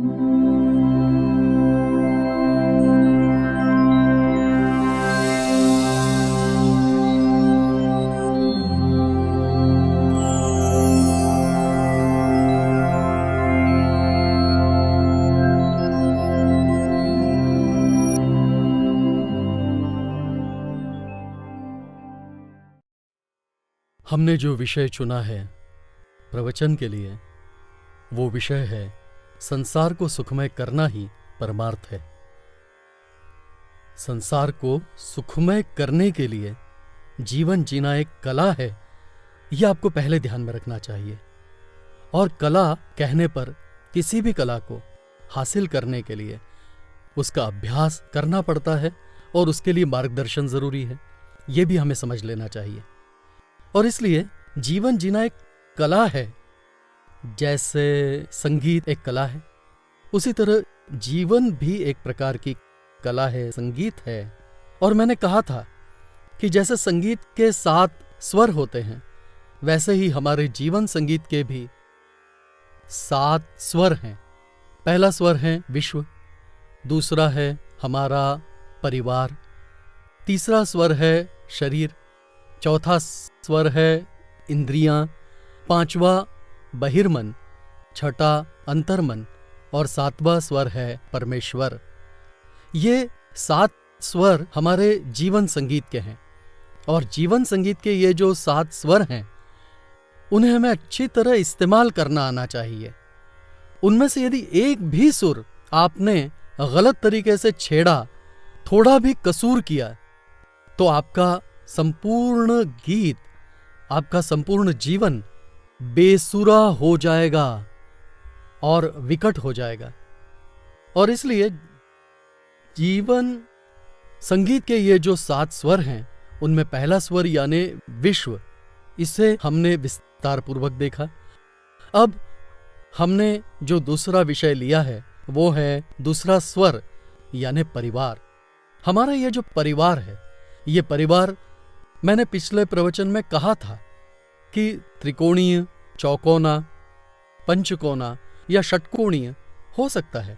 हमने जो विषय चुना है प्रवचन के लिए, वो विषय है संसार को सुखमय करना ही परमार्थ है। संसार को सुखमय करने के लिए जीवन जीना एक कला है, यह आपको पहले ध्यान में रखना चाहिए। और कला कहने पर किसी भी कला को हासिल करने के लिए उसका अभ्यास करना पड़ता है और उसके लिए मार्गदर्शन जरूरी है, यह भी हमें समझ लेना चाहिए। और इसलिए जीवन जीना एक कला है। जैसे संगीत एक कला है, उसी तरह जीवन भी एक प्रकार की कला है, संगीत है। और मैंने कहा था कि जैसे संगीत के 7 स्वर होते हैं, वैसे ही हमारे जीवन संगीत के भी 7 स्वर हैं। पहला स्वर है विश्व, दूसरा है हमारा परिवार, तीसरा स्वर है शरीर, चौथा स्वर है इंद्रियां, पांचवा बहिर्मन, छठा अंतर्मन और 7वां स्वर है परमेश्वर। ये 7 स्वर हमारे जीवन संगीत के हैं। और जीवन संगीत के ये जो 7 स्वर हैं, उन्हें हमें अच्छी तरह इस्तेमाल करना आना चाहिए। उनमें से यदि एक भी सुर आपने गलत तरीके से छेड़ा, थोड़ा भी कसूर किया, तो आपका संपूर्ण गीत, आपका संपूर्ण जीवन बेसुरा हो जाएगा और विकट हो जाएगा। और इसलिए जीवन संगीत के ये जो 7 स्वर हैं, उनमें पहला स्वर यानी विश्व, इसे हमने विस्तार पूर्वक देखा। अब हमने जो दूसरा विषय लिया है, वो है दूसरा स्वर यानी परिवार। हमारा ये जो परिवार है, ये परिवार मैंने पिछले प्रवचन में कहा था कि त्रिकोणीय, चौकोना, पंचकोना या षटकोणीय हो सकता है।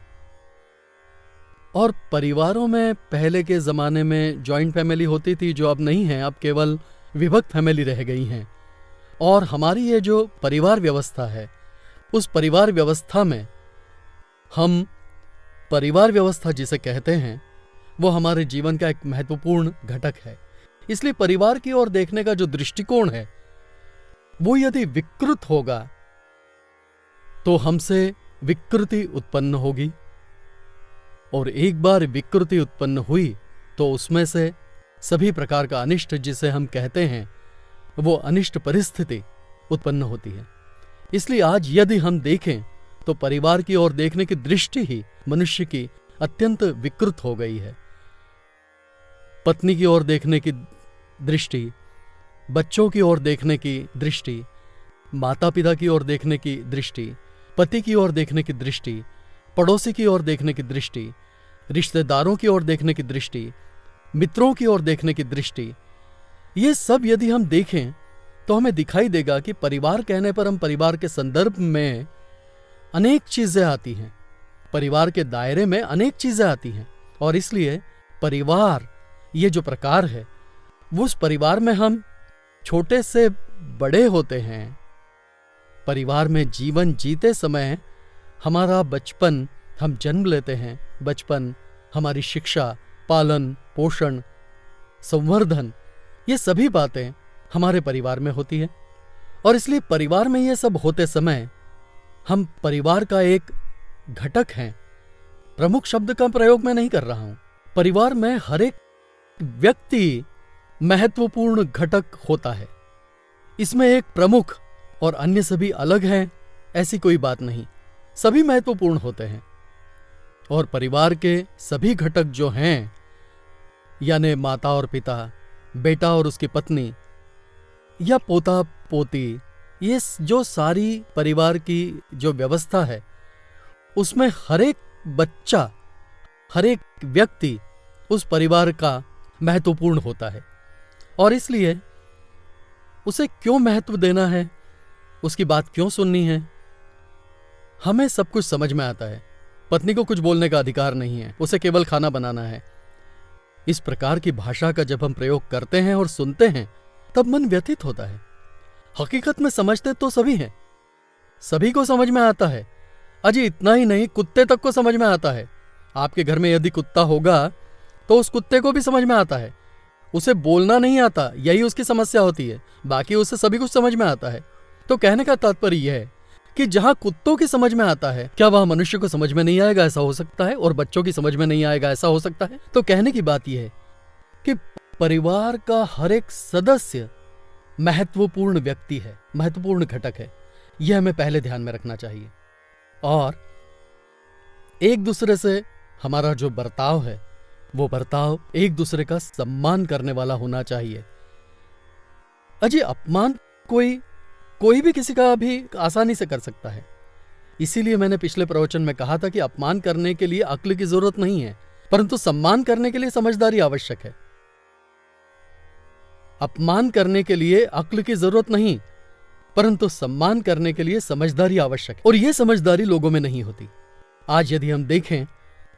और परिवारों में पहले के जमाने में जॉइंट फैमिली होती थी, जो अब नहीं है, अब केवल विभक्त फैमिली रह गई हैं। और हमारी ये जो परिवार व्यवस्था है, उस परिवार व्यवस्था में हम परिवार व्यवस्था जिसे कहते हैं, वो हमारे जीवन का एक महत्वपूर्ण घटक है। इसलिए परिवार की ओर देखने का जो दृष्टिकोण है, वो यदि विकृत होगा तो हमसे विकृति उत्पन्न होगी। और एक बार विकृति उत्पन्न हुई तो उसमें से सभी प्रकार का अनिष्ट, जिसे हम कहते हैं, वो अनिष्ट परिस्थिति उत्पन्न होती है। इसलिए आज यदि हम देखें तो परिवार की ओर देखने की दृष्टि ही मनुष्य की अत्यंत विकृत हो गई है। पत्नी की ओर देखने की दृष्टि, बच्चों की ओर देखने की दृष्टि, माता पिता की ओर देखने की दृष्टि, पति की ओर देखने की दृष्टि, पड़ोसी की ओर देखने की दृष्टि, रिश्तेदारों की ओर देखने की दृष्टि, मित्रों की ओर देखने की दृष्टि, ये सब यदि हम देखें तो हमें दिखाई देगा कि परिवार कहने पर हम परिवार के संदर्भ में अनेक चीजें आती हैं, परिवार के दायरे में अनेक चीजें आती हैं। और इसलिए परिवार ये जो प्रकार है, उस परिवार में हम छोटे से बड़े होते हैं। परिवार में जीवन जीते समय हमारा बचपन, हम जन्म लेते हैं, बचपन, हमारी शिक्षा, पालन पोषण, संवर्धन, ये सभी बातें हमारे परिवार में होती है। और इसलिए परिवार में ये सब होते समय हम परिवार का एक घटक हैं। प्रमुख शब्द का प्रयोग मैं नहीं कर रहा हूं। परिवार में हर एक व्यक्ति महत्वपूर्ण घटक होता है। इसमें एक प्रमुख और अन्य सभी अलग हैं, ऐसी कोई बात नहीं, सभी महत्वपूर्ण होते हैं। और परिवार के सभी घटक जो हैं, यानी माता और पिता, बेटा और उसकी पत्नी, या पोता पोती, ये जो सारी परिवार की जो व्यवस्था है, उसमें हर एक बच्चा, हर एक व्यक्ति उस परिवार का महत्वपूर्ण होता है। और इसलिए उसे क्यों महत्व देना है, उसकी बात क्यों सुननी है, हमें सब कुछ समझ में आता है। पत्नी को कुछ बोलने का अधिकार नहीं है, उसे केवल खाना बनाना है। इस प्रकार की भाषा का जब हम प्रयोग करते हैं और सुनते हैं तब मन व्यथित होता है। हकीकत में समझते तो सभी हैं, सभी को समझ में आता है। अजी इतना ही नहीं, कुत्ते तक को समझ में आता है। आपके घर में यदि कुत्ता होगा तो उस कुत्ते को भी समझ में आता है। उसे बोलना नहीं आता, यही उसकी समस्या होती है, बाकी उसे सभी कुछ समझ में आता है। तो कहने का तात्पर्य यह है कि जहां कुत्तों की समझ में आता है, क्या वह मनुष्य को समझ में नहीं आएगा? ऐसा हो सकता है। और बच्चों की समझ में नहीं आएगा, ऐसा हो सकता है। तो कहने की बात यह है कि परिवार का हर एक सदस्य महत्वपूर्ण व्यक्ति है, महत्वपूर्ण घटक है। यह हमें पहले ध्यान में रखना चाहिए। और एक दूसरे से हमारा जो बर्ताव है, वो बर्ताव एक दूसरे का सम्मान करने वाला होना चाहिए। अजी अपमान कोई भी किसी का भी आसानी से कर सकता है। इसीलिए मैंने पिछले प्रवचन में कहा था कि अपमान करने के लिए अक्ल की जरूरत नहीं है, परंतु सम्मान करने के लिए समझदारी आवश्यक है। अपमान करने के लिए अक्ल की जरूरत नहीं, परंतु सम्मान करने के लिए समझदारी आवश्यक है। और यह समझदारी लोगों में नहीं होती। आज यदि हम देखें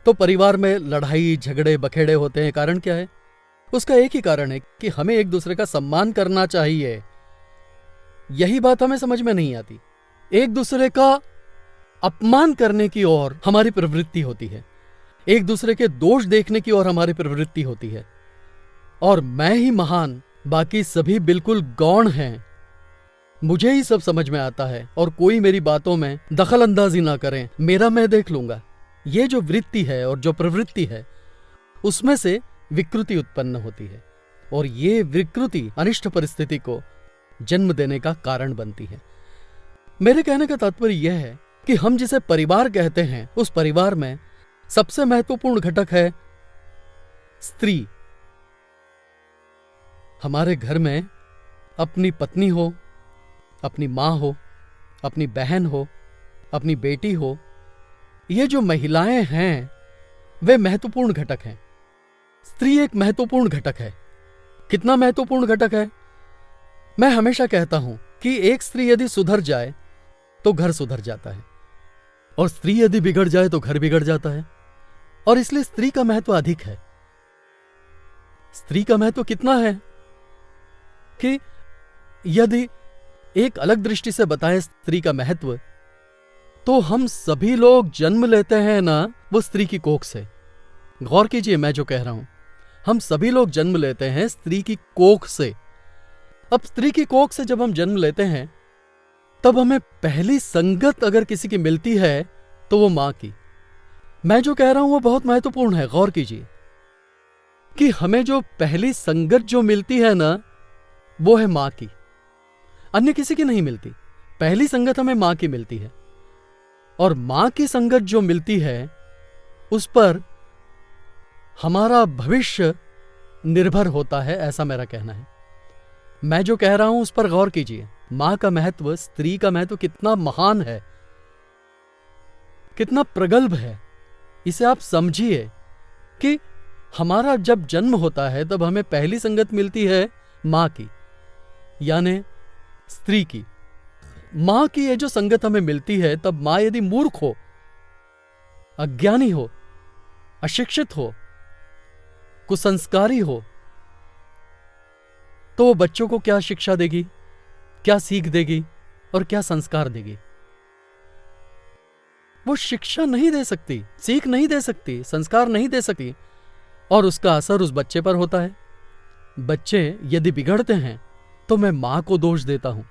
तो परिवार में लड़ाई झगड़े बखेड़े होते हैं। कारण क्या है? उसका एक ही कारण है कि हमें एक दूसरे का सम्मान करना चाहिए। यही बात हमें समझ में नहीं आती। एक दूसरे का अपमान करने की ओर हमारी प्रवृत्ति होती है, एक दूसरे के दोष देखने की ओर हमारी प्रवृत्ति होती है। और मैं ही महान, बाकी सभी बिल्कुल गौण हैं, मुझे ही सब समझ में आता है और कोई मेरी बातों में दखल अंदाजी ना करें, मेरा मैं देख लूंगा। ये जो वृत्ति है और जो प्रवृत्ति है, उसमें से विकृति उत्पन्न होती है और ये विकृति अनिष्ट परिस्थिति को जन्म देने का कारण बनती है। मेरे कहने का तात्पर्य यह है कि हम जिसे परिवार कहते हैं, उस परिवार में सबसे महत्वपूर्ण घटक है स्त्री। हमारे घर में अपनी पत्नी हो, अपनी मां हो, अपनी बहन हो, अपनी बेटी हो, ये जो महिलाएं हैं वे महत्वपूर्ण घटक हैं। स्त्री एक महत्वपूर्ण घटक है। कितना महत्वपूर्ण घटक है? मैं हमेशा कहता हूं कि एक स्त्री यदि सुधर जाए तो घर सुधर जाता है, और स्त्री यदि बिगड़ जाए तो घर बिगड़ जाता है। और इसलिए स्त्री का महत्व अधिक है। स्त्री का महत्व कितना है कि यदि एक अलग दृष्टि से बताएं स्त्री का महत्व, तो हम सभी लोग जन्म लेते हैं ना वो स्त्री की कोख से। गौर कीजिए मैं जो कह रहा हूं, हम सभी लोग जन्म लेते हैं स्त्री की कोख से। अब स्त्री की कोख से जब हम जन्म लेते हैं तब हमें पहली संगत अगर किसी की मिलती है तो वो मां की। मैं जो कह रहा हूं वो बहुत महत्वपूर्ण है। गौर कीजिए कि हमें जो पहली संगत जो मिलती है ना, वो है मां की, अन्य किसी की नहीं मिलती। पहली संगत हमें मां की मिलती है, और मां की संगत जो मिलती है उस पर हमारा भविष्य निर्भर होता है, ऐसा मेरा कहना है। मैं जो कह रहा हूं उस पर गौर कीजिए। मां का महत्व, स्त्री का महत्व कितना महान है, कितना प्रगल्भ है। इसे आप समझिए कि हमारा जब जन्म होता है तब हमें पहली संगत मिलती है मां की, यानी स्त्री की। मां की ये जो संगत हमें मिलती है, तब मां यदि मूर्ख हो, अज्ञानी हो, अशिक्षित हो, कुसंस्कारी हो, तो वो बच्चों को क्या शिक्षा देगी, क्या सीख देगी और क्या संस्कार देगी? वो शिक्षा नहीं दे सकती, सीख नहीं दे सकती, संस्कार नहीं दे सकती, और उसका असर उस बच्चे पर होता है। बच्चे यदि बिगड़ते हैं तो मैं मां को दोष देता हूं,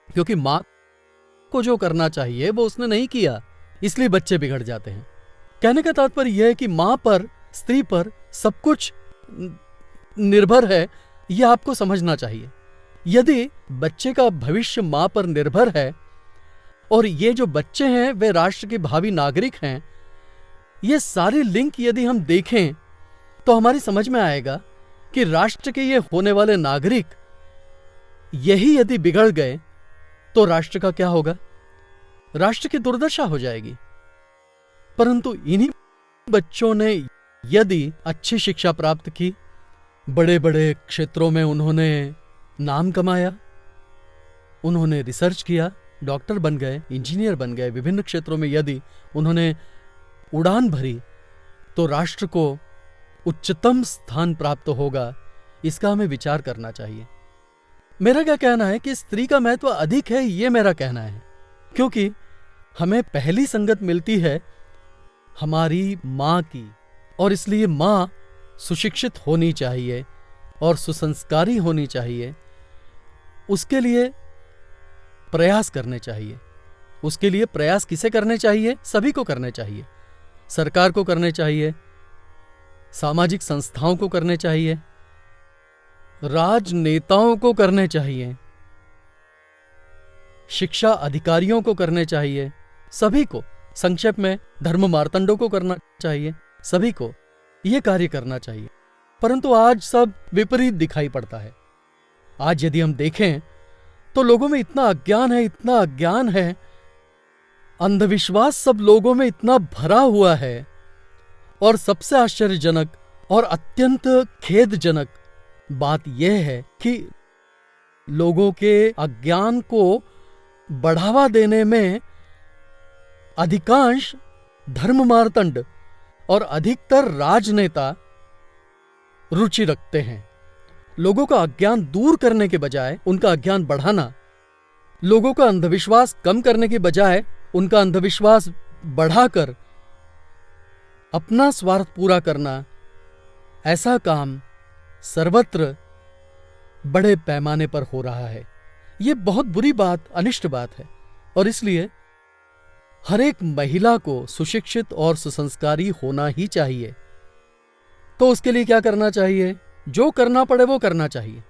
क्योंकि मां को जो करना चाहिए वो उसने नहीं किया, इसलिए बच्चे बिगड़ जाते हैं। कहने का तात्पर्य यह है कि मां पर, स्त्री पर सब कुछ निर्भर है, यह आपको समझना चाहिए। यदि बच्चे का भविष्य मां पर निर्भर है, और ये जो बच्चे हैं वे राष्ट्र के भावी नागरिक हैं, ये सारे लिंक यदि हम देखें तो हमारी समझ में आएगा कि राष्ट्र के ये होने वाले नागरिक यही यदि बिगड़ गए तो राष्ट्र का क्या होगा? राष्ट्र की दुर्दशा हो जाएगी। परंतु इन्हीं बच्चों ने यदि अच्छी शिक्षा प्राप्त की, बड़े बड़े क्षेत्रों में उन्होंने नाम कमाया, उन्होंने रिसर्च किया, डॉक्टर बन गए, इंजीनियर बन गए, विभिन्न क्षेत्रों में यदि उन्होंने उड़ान भरी तो राष्ट्र को उच्चतम स्थान प्राप्त होगा, इसका हमें विचार करना चाहिए। मेरा क्या कहना है कि स्त्री का महत्व अधिक है, ये मेरा कहना है, क्योंकि हमें पहली संगत मिलती है हमारी माँ की, और इसलिए माँ सुशिक्षित होनी चाहिए और सुसंस्कारी होनी चाहिए। उसके लिए प्रयास करने चाहिए। उसके लिए प्रयास किसे करने चाहिए? सभी को करने चाहिए। सरकार को करने चाहिए, सामाजिक संस्थाओं को करने चाहिए, राजनेताओं को करने चाहिए, शिक्षा अधिकारियों को करने चाहिए, सभी को, संक्षेप में धर्म मार्तंडों को करना चाहिए, सभी को यह कार्य करना चाहिए। परंतु आज सब विपरीत दिखाई पड़ता है। आज यदि हम देखें तो लोगों में इतना अज्ञान है, अंधविश्वास सब लोगों में इतना भरा हुआ है, और सबसे आश्चर्यजनक और अत्यंत खेदजनक बात यह है कि लोगों के अज्ञान को बढ़ावा देने में अधिकांश धर्म मार्तंड और अधिकतर राजनेता रुचि रखते हैं। लोगों का अज्ञान दूर करने के बजाय उनका अज्ञान बढ़ाना, लोगों का अंधविश्वास कम करने के बजाय उनका अंधविश्वास बढ़ाकर अपना स्वार्थ पूरा करना, ऐसा काम सर्वत्र बड़े पैमाने पर हो रहा है। यह बहुत बुरी बात, अनिष्ट बात है, और इसलिए हर एक महिला को सुशिक्षित और सुसंस्कारी होना ही चाहिए। तो उसके लिए क्या करना चाहिए? जो करना पड़े वो करना चाहिए।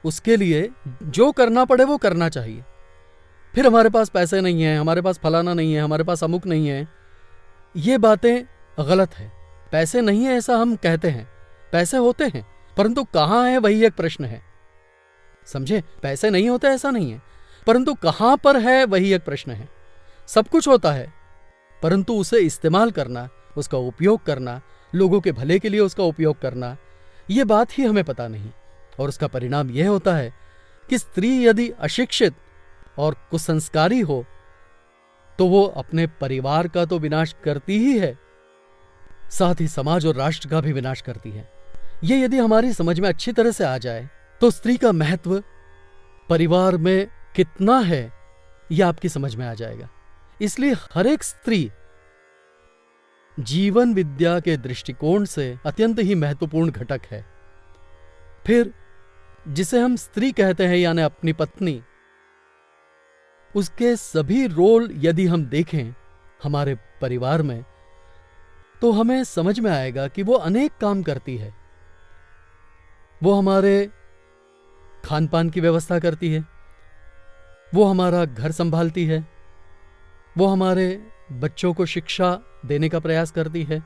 उसके लिए जो करना पड़े वो करना चाहिए। फिर हमारे पास पैसे नहीं है, हमारे पास फलाना नहीं है, हमारे पास अमुक नहीं है, ये बातें गलत है। पैसे नहीं है ऐसा हम कहते हैं, पैसे होते हैं, परंतु कहां है वही एक प्रश्न है। समझे? पैसे नहीं होते ऐसा नहीं है, परंतु कहां पर है वही एक प्रश्न है। सब कुछ होता है, परंतु उसे इस्तेमाल करना, उसका उपयोग करना, लोगों के भले के लिए उसका उपयोग करना, यह बात ही हमें पता नहीं। और उसका परिणाम यह होता है कि स्त्री यदि अशिक्षित और कुसंस्कारी हो तो वो अपने परिवार का तो विनाश करती ही है, साथ ही समाज और राष्ट्र का भी विनाश करती है। ये यदि हमारी समझ में अच्छी तरह से आ जाए तो स्त्री का महत्व परिवार में कितना है यह आपकी समझ में आ जाएगा। इसलिए हर एक स्त्री जीवन विद्या के दृष्टिकोण से अत्यंत ही महत्वपूर्ण घटक है। फिर जिसे हम स्त्री कहते हैं यानी अपनी पत्नी, उसके सभी रोल यदि हम देखें हमारे परिवार में तो हमें समझ में आएगा कि वो अनेक काम करती है। वो हमारे खान पान की व्यवस्था करती है, वो हमारा घर संभालती है, वो हमारे बच्चों को शिक्षा देने का प्रयास करती है,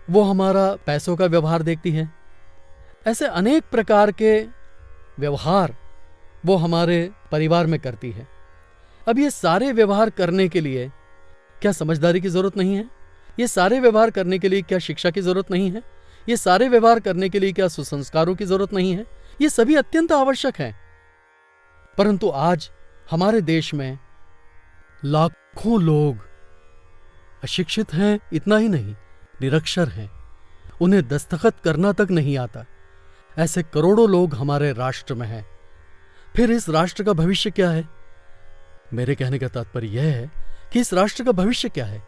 वो हमारा पैसों का व्यवहार देखती है। ऐसे अनेक प्रकार के व्यवहार वो हमारे परिवार में करती है। अब ये सारे व्यवहार करने के लिए क्या समझदारी की जरूरत नहीं है? ये सारे व्यवहार करने के लिए क्या शिक्षा की जरूरत नहीं है? ये सारे व्यवहार करने के लिए क्या सुसंस्कारों की जरूरत नहीं है? ये सभी अत्यंत आवश्यक हैं। परंतु आज हमारे देश में लाखों लोग अशिक्षित हैं, इतना ही नहीं, निरक्षर हैं, उन्हें दस्तखत करना तक नहीं आता। ऐसे करोड़ों लोग हमारे राष्ट्र में हैं। फिर इस राष्ट्र का भविष्य क्या है? मेरे कहने का तात्पर्य यह है कि इस राष्ट्र का भविष्य क्या है।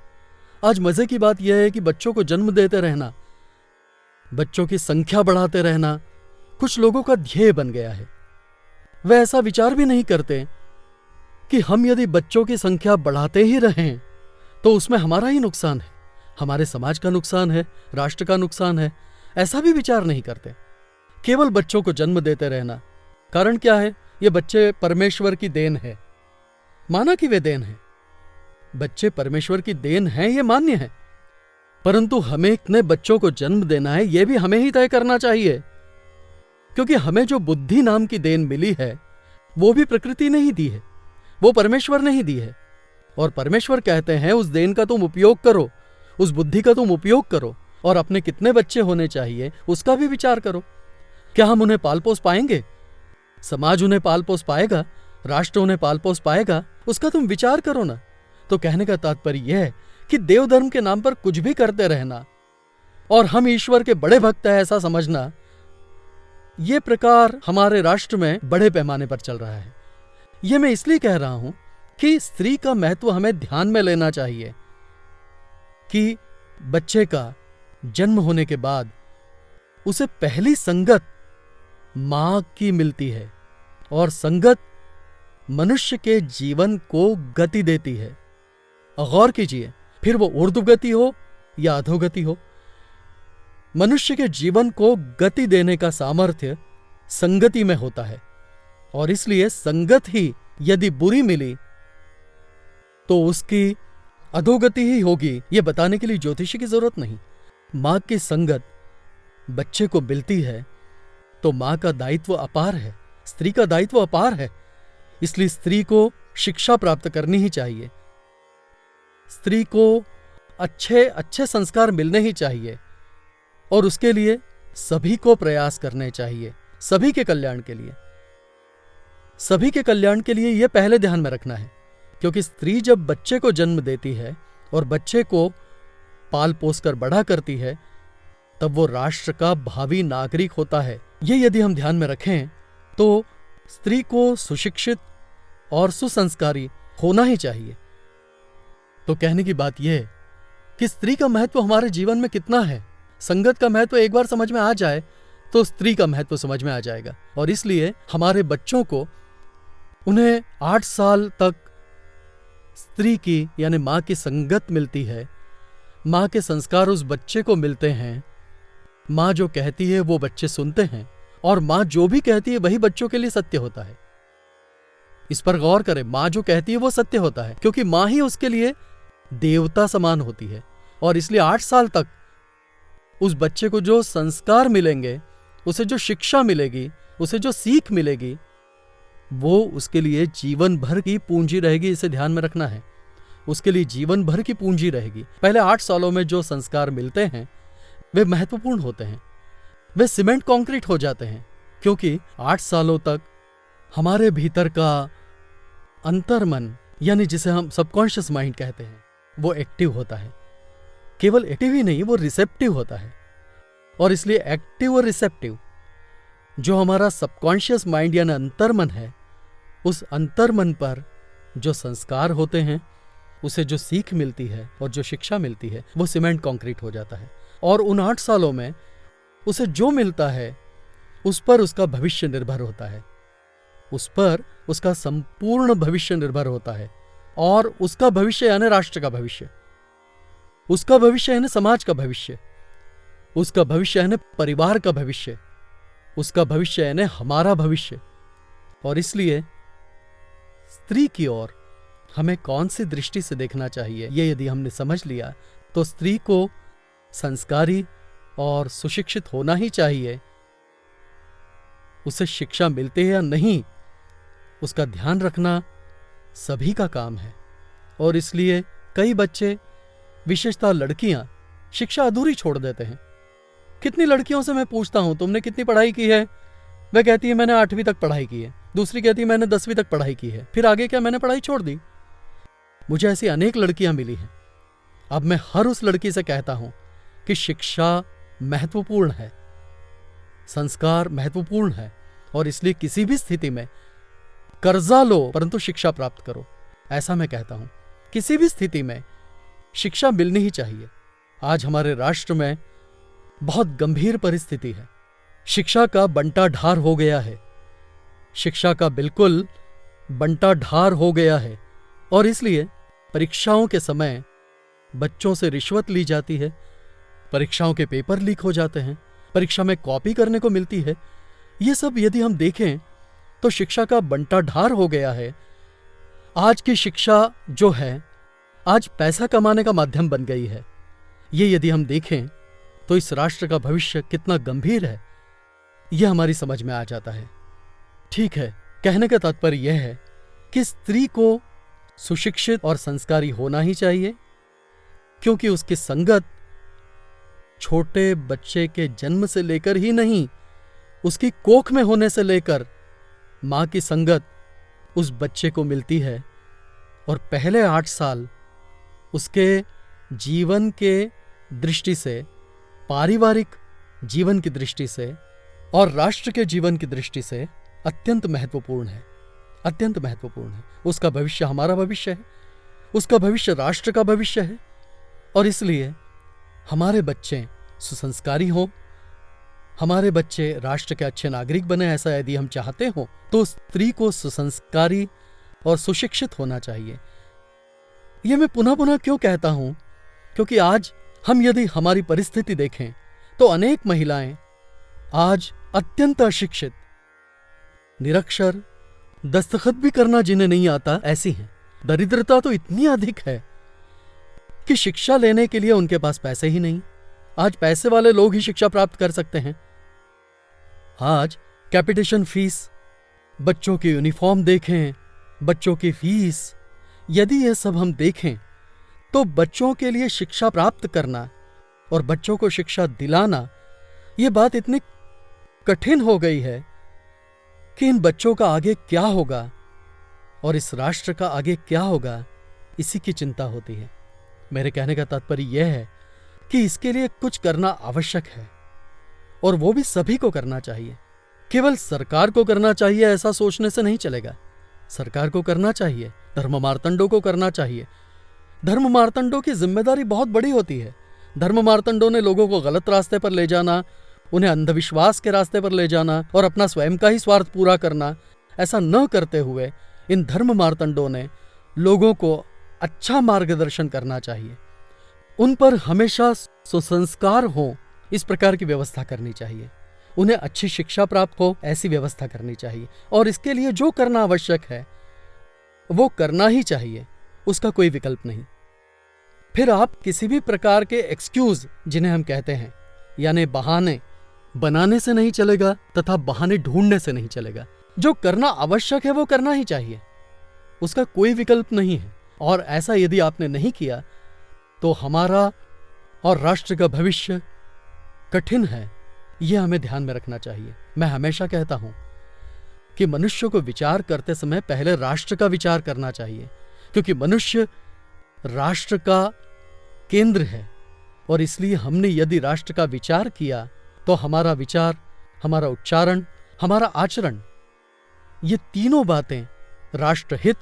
आज मजे की बात यह है कि बच्चों को जन्म देते रहना, बच्चों की संख्या बढ़ाते रहना कुछ लोगों का ध्येय बन गया है। वे ऐसा विचार भी नहीं करते कि हम यदि बच्चों की संख्या बढ़ाते ही रहें तो उसमें हमारा ही नुकसान है, हमारे समाज का नुकसान है, राष्ट्र का नुकसान है। ऐसा भी विचार नहीं करते, केवल बच्चों को जन्म देते रहना। कारण क्या है? ये बच्चे परमेश्वर की देन है। माना कि वे देन है, बच्चे परमेश्वर की देन है, ये मान्य है, परंतु हमें कितने बच्चों को जन्म देना है यह भी हमें ही तय करना चाहिए। क्योंकि हमें जो बुद्धि नाम की देन मिली है वो भी प्रकृति ने ही दी है, वो परमेश्वर ने ही दी है। और परमेश्वर कहते हैं उस देन का तुम उपयोग करो, उस बुद्धि का तुम उपयोग करो, और अपने कितने बच्चे होने चाहिए उसका भी विचार करो। क्या हम उन्हें पाल पोस पाएंगे? समाज उन्हें पाल पोस पाएगा? राष्ट्र उन्हें पाल पोस पाएगा? उसका तुम विचार करो ना। तो कहने का तात्पर्य यह है कि देव धर्म के नाम पर कुछ भी करते रहना और हम ईश्वर के बड़े भक्त हैं ऐसा समझना, यह प्रकार हमारे राष्ट्र में बड़े पैमाने पर चल रहा है। यह मैं इसलिए कह रहा हूं कि स्त्री का महत्व हमें ध्यान में लेना चाहिए कि बच्चे का जन्म होने के बाद उसे पहली संगत मां की मिलती है और संगत मनुष्य के जीवन को गति देती है। गौर कीजिए, फिर वो ऊर्ध्वगति हो या अधोगति हो, मनुष्य के जीवन को गति देने का सामर्थ्य संगति में होता है। और इसलिए संगत ही यदि बुरी मिली तो उसकी अधोगति ही होगी, यह बताने के लिए ज्योतिषी की जरूरत नहीं। मां की संगत बच्चे को मिलती है तो मां का दायित्व अपार है, स्त्री का दायित्व अपार है। इसलिए स्त्री को शिक्षा प्राप्त करनी ही चाहिए, स्त्री को अच्छे अच्छे संस्कार मिलने ही चाहिए और उसके लिए सभी को प्रयास करने चाहिए, सभी के कल्याण के लिए। सभी के कल्याण के लिए यह पहले ध्यान में रखना है, क्योंकि स्त्री जब बच्चे को जन्म देती है और बच्चे को पाल पोस कर बड़ा करती है तब वो राष्ट्र का भावी नागरिक होता है। ये यदि हम ध्यान में रखें तो स्त्री को सुशिक्षित और सुसंस्कारी होना ही चाहिए। तो कहने की बात यह है कि स्त्री का महत्व हमारे जीवन में कितना है। संगत का महत्व एक बार समझ में आ जाए तो स्त्री का महत्व समझ में आ जाएगा। और इसलिए हमारे बच्चों को उन्हें 8 साल तक स्त्री की यानी मां की संगत मिलती है, मां के संस्कार उस बच्चे को मिलते हैं, मां जो कहती है वो बच्चे सुनते हैं और मां जो भी कहती है वही बच्चों के लिए सत्य होता है। इस पर गौर करें, मां जो कहती है वो सत्य होता है, क्योंकि मां ही उसके लिए देवता समान होती है। और इसलिए 8 साल तक उस बच्चे को जो संस्कार मिलेंगे, उसे जो शिक्षा मिलेगी, उसे जो सीख मिलेगी, वो उसके लिए जीवन भर की पूंजी रहेगी। इसे ध्यान में रखना है, उसके लिए जीवन भर की पूंजी रहेगी। पहले 8 सालों में जो संस्कार मिलते हैं वे महत्वपूर्ण होते हैं, वे सीमेंट कंक्रीट हो जाते हैं, क्योंकि 8 सालों तक हमारे भीतर का अंतर्मन यानी जिसे हम सबकॉन्शियस माइंड कहते हैं वो एक्टिव होता है। केवल एक्टिव ही नहीं, वो रिसेप्टिव होता है। और इसलिए एक्टिव और रिसेप्टिव जो हमारा सबकॉन्शियस माइंड यानी अंतर्मन है, उस अंतर्मन पर जो संस्कार होते हैं, उसे जो सीख मिलती है और जो शिक्षा मिलती है, वो सीमेंट कंक्रीट हो जाता है। और उन 8 सालों में उसे जो मिलता है उस पर उसका भविष्य निर्भर होता है, उस पर उसका संपूर्ण भविष्य निर्भर होता है। और उसका भविष्य यानी राष्ट्र का भविष्य, उसका भविष्य यानी समाज का भविष्य, उसका भविष्य यानी परिवार का भविष्य, उसका भविष्य यानी हमारा भविष्य। और इसलिए स्त्री की ओर हमें कौन सी दृष्टि से देखना चाहिए, ये यदि हमने समझ लिया तो स्त्री को संस्कारी और सुशिक्षित होना ही चाहिए। उसे शिक्षा मिलती है या नहीं, उसका ध्यान रखना सभी का काम है। और इसलिए कई बच्चे, विशेषतः लड़कियां, शिक्षा अधूरी छोड़ देते हैं। कितनी लड़कियों से मैं पूछता हूं तुमने कितनी पढ़ाई की है, वह कहती है मैंने 8वीं तक पढ़ाई की है, दूसरी कहती है मैंने 10वीं तक पढ़ाई की है, फिर आगे क्या मैंने पढ़ाई छोड़ दी। मुझे ऐसी अनेक लड़कियां मिली हैं। अब मैं हर उस लड़की से कहता हूं कि शिक्षा महत्वपूर्ण है, संस्कार महत्वपूर्ण है, और इसलिए किसी भी स्थिति में कर्जा लो परंतु शिक्षा प्राप्त करो, ऐसा मैं कहता हूं। किसी भी स्थिति में शिक्षा मिलनी ही चाहिए। आज हमारे राष्ट्र में बहुत गंभीर परिस्थिति है, शिक्षा का बंटा ढार हो गया है, शिक्षा का बिल्कुल बंटा ढार हो गया है। और इसलिए परीक्षाओं के समय बच्चों से रिश्वत ली जाती है, परीक्षाओं के पेपर लीक हो जाते हैं, परीक्षा में कॉपी करने को मिलती है। ये सब यदि हम देखें तो शिक्षा का बंटा ढार हो गया है। आज की शिक्षा जो है आज पैसा कमाने का माध्यम बन गई है। ये यदि हम देखें तो इस राष्ट्र का भविष्य कितना गंभीर है, यह हमारी समझ में आ जाता है। ठीक है, कहने का तात्पर्य यह है कि स्त्री को सुशिक्षित और संस्कारी होना ही चाहिए, क्योंकि उसकी संगत छोटे बच्चे के जन्म से लेकर ही नहीं, उसकी कोख में होने से लेकर मां की संगत उस बच्चे को मिलती है। और पहले 8 साल उसके जीवन के दृष्टि से, पारिवारिक जीवन की दृष्टि से और राष्ट्र के जीवन की दृष्टि से अत्यंत महत्वपूर्ण है, अत्यंत महत्वपूर्ण है। उसका भविष्य हमारा भविष्य है, उसका भविष्य राष्ट्र का भविष्य है। और इसलिए हमारे बच्चे सुसंस्कारी हों, हमारे बच्चे राष्ट्र के अच्छे नागरिक बने, ऐसा यदि हम चाहते हों तो स्त्री को सुसंस्कारी और सुशिक्षित होना चाहिए। यह मैं पुनः पुनः क्यों कहता हूं? क्योंकि आज हम यदि हमारी परिस्थिति देखें तो अनेक महिलाएं आज अत्यंत अशिक्षित, निरक्षर, दस्तखत भी करना जिन्हें नहीं आता ऐसी हैं। दरिद्रता तो इतनी अधिक है कि शिक्षा लेने के लिए उनके पास पैसे ही नहीं। आज पैसे वाले लोग ही शिक्षा प्राप्त कर सकते हैं। आज कैपिटेशन फीस, बच्चों की यूनिफॉर्म देखें, बच्चों की फीस, यदि ये सब हम देखें तो बच्चों के लिए शिक्षा प्राप्त करना और बच्चों को शिक्षा दिलाना, ये बात इतनी कठिन हो गई है कि इन बच्चों का आगे क्या होगा और इस राष्ट्र का आगे क्या होगा, इसी की चिंता होती है। मेरे कहने का तात्पर्य यह है कि इसके लिए कुछ करना आवश्यक है और वो भी सभी को करना चाहिए। केवल सरकार को करना चाहिए ऐसा सोचने से नहीं चलेगा। सरकार को करना चाहिए, धर्म मार्तंडों को करना चाहिए। धर्म मार्तंडों की जिम्मेदारी बहुत बड़ी होती है। धर्म मार्तंडों ने लोगों को गलत रास्ते पर ले जाना, उन्हें अंधविश्वास के रास्ते पर ले जाना और अपना स्वयं का ही स्वार्थ पूरा करना, ऐसा न करते हुए इन धर्म मार्तंडों ने लोगों को अच्छा मार्गदर्शन करना चाहिए। उन पर हमेशा सुसंस्कार हो, इस प्रकार की व्यवस्था करनी चाहिए। उन्हें अच्छी शिक्षा प्राप्त हो, ऐसी व्यवस्था करनी चाहिए। और इसके लिए जो करना आवश्यक है वो करना ही चाहिए, उसका कोई विकल्प नहीं। फिर आप किसी भी प्रकार के एक्सक्यूज, जिन्हें हम कहते हैं, यानी बहाने बनाने से नहीं चलेगा तथा बहाने ढूंढने से नहीं चलेगा। जो करना आवश्यक है वो करना ही चाहिए, उसका कोई विकल्प नहीं है। और ऐसा यदि आपने नहीं किया तो हमारा और राष्ट्र का भविष्य कठिन है, यह हमें ध्यान में रखना चाहिए। मैं हमेशा कहता हूं कि मनुष्य को विचार करते समय पहले राष्ट्र का विचार करना चाहिए, क्योंकि मनुष्य राष्ट्र का केंद्र है। और इसलिए हमने यदि राष्ट्र का विचार किया तो हमारा विचार, हमारा उच्चारण, हमारा आचरण, ये तीनों बातें राष्ट्र हित,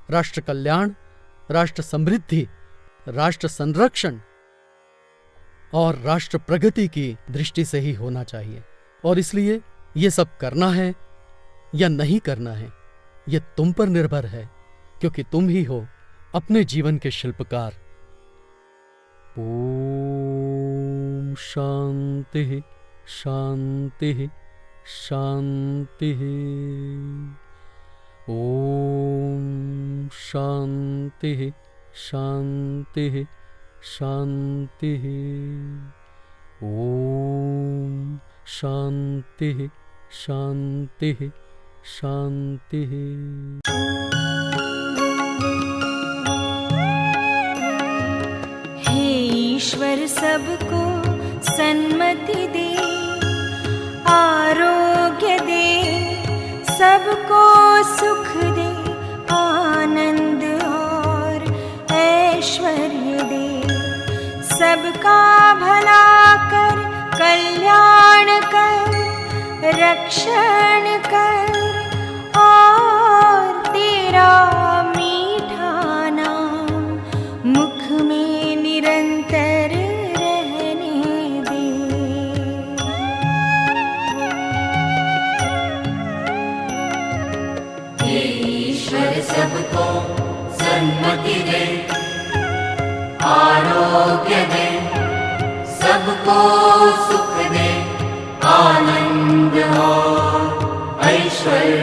राष्ट्र कल्याण, राष्ट्र समृद्धि, राष्ट्र संरक्षण और राष्ट्र प्रगति की दृष्टि से ही होना चाहिए। और इसलिए ये सब करना है या नहीं करना है, ये तुम पर निर्भर है, क्योंकि तुम ही हो अपने जीवन के शिल्पकार। ओम शांति शांति शांति। ओम शांति शांति शांति। ओम शांति शांति शांति। हे ईश्वर सबको सन्मति दे, आरोग्य दे, सबको सुख दे, आनंद और ऐश्वर्य दे, सबका भला कर, कल्याण कर, रक्षण कर और तेरा मीठा नाम मुख में निरंतर रहने दे। हे ईश्वर सबको सन्मति दे, आरोग्य दे, सबको सुख दे, आनंद और ऐश्वर्य